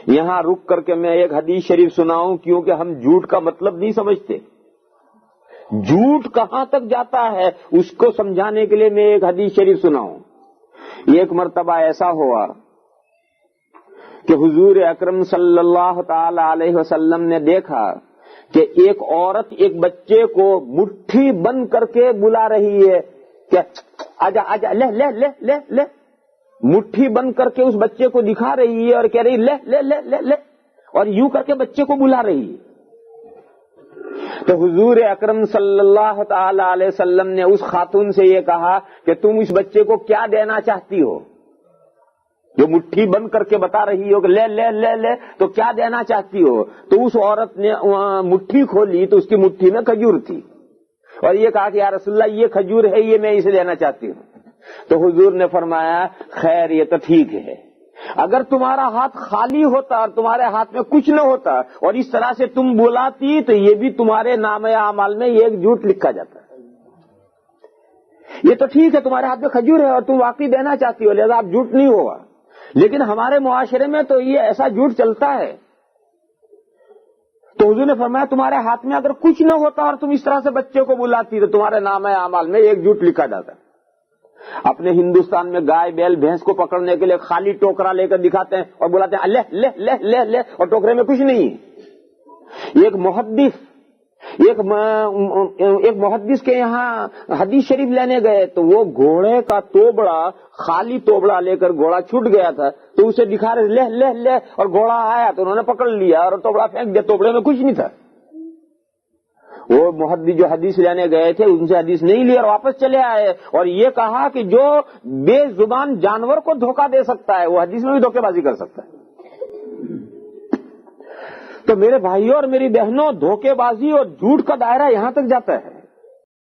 یہاں رک کر کے میں ایک حدیث شریف سناؤں، کیونکہ ہم جھوٹ کا مطلب نہیں سمجھتے. جھوٹ کہاں تک جاتا ہے اس کو سمجھانے کے لیے میں ایک حدیث شریف سناؤں. ایک مرتبہ ایسا ہوا کہ حضور اکرم صلی اللہ تعالی علیہ وسلم نے دیکھا کہ ایک عورت ایک بچے کو مٹھی بند کر کے بلا رہی ہے کہ آجا آجا لے لے لے لے لے. مٹھی بند کر کے اس بچے کو دکھا رہی ہے اور کہہ رہی لے لے لے لے لے، اور یوں کر کے بچے کو بلا رہی ہے. تو حضور اکرم صلی اللہ تعالی علیہ وسلم نے اس خاتون سے یہ کہا کہ تم اس بچے کو کیا دینا چاہتی ہو؟ جو مٹھی بند کر کے بتا رہی ہو کہ لے لے لے لے، تو کیا دینا چاہتی ہو؟ تو اس عورت نے مٹھی کھولی تو اس کی مٹھی میں کھجور تھی، اور یہ کہا کہ یا رسول اللہ یہ کھجور ہے، یہ میں اسے لینا چاہتی ہوں. تو حضور نے فرمایا خیر یہ تو ٹھیک ہے، اگر تمہارا ہاتھ خالی ہوتا اور تمہارے ہاتھ میں کچھ نہ ہوتا اور اس طرح سے تم بلاتی تو یہ بھی تمہارے نام اعمال میں ایک جھوٹ لکھا جاتا. یہ تو ٹھیک ہے تمہارے ہاتھ میں کھجور ہے اور تم واقعی دینا چاہتی ہو، لہذا آپ جھوٹ نہیں ہوا، لیکن ہمارے معاشرے میں تو یہ ایسا جھوٹ چلتا ہے. تو حضور نے فرمایا تمہارے ہاتھ میں اگر کچھ نہ ہوتا اور تم اس طرح سے بچے کو بلاتی تو تمہارے نام اعمال میں ایک جھوٹ لکھا جاتا. اپنے ہندوستان میں گائے بیل بھینس کو پکڑنے کے لیے خالی ٹوکرا لے کر دکھاتے ہیں اور بلاتے ہیں لے لے لے لے لے، اور ٹوکرے میں کچھ نہیں ہے. ایک محدث کے یہاں حدیث شریف لینے گئے تو وہ گھوڑے کا توبڑا، خالی توبڑا لے کر گھوڑا چھوٹ گیا تھا تو اسے دکھا رہے لے لے لے، اور گھوڑا آیا تو انہوں نے پکڑ لیا اور توبڑا پھینک دیا، توبڑے میں کچھ نہیں تھا. وہ محدث جو حدیث لینے گئے تھے ان سے حدیث نہیں لی اور واپس چلے آئے اور یہ کہا کہ جو بے زبان جانور کو دھوکہ دے سکتا ہے وہ حدیث میں بھی دھوکے بازی کر سکتا ہے. تو میرے بھائیوں اور میری بہنوں، دھوکے بازی اور جھوٹ کا دائرہ یہاں تک جاتا ہے.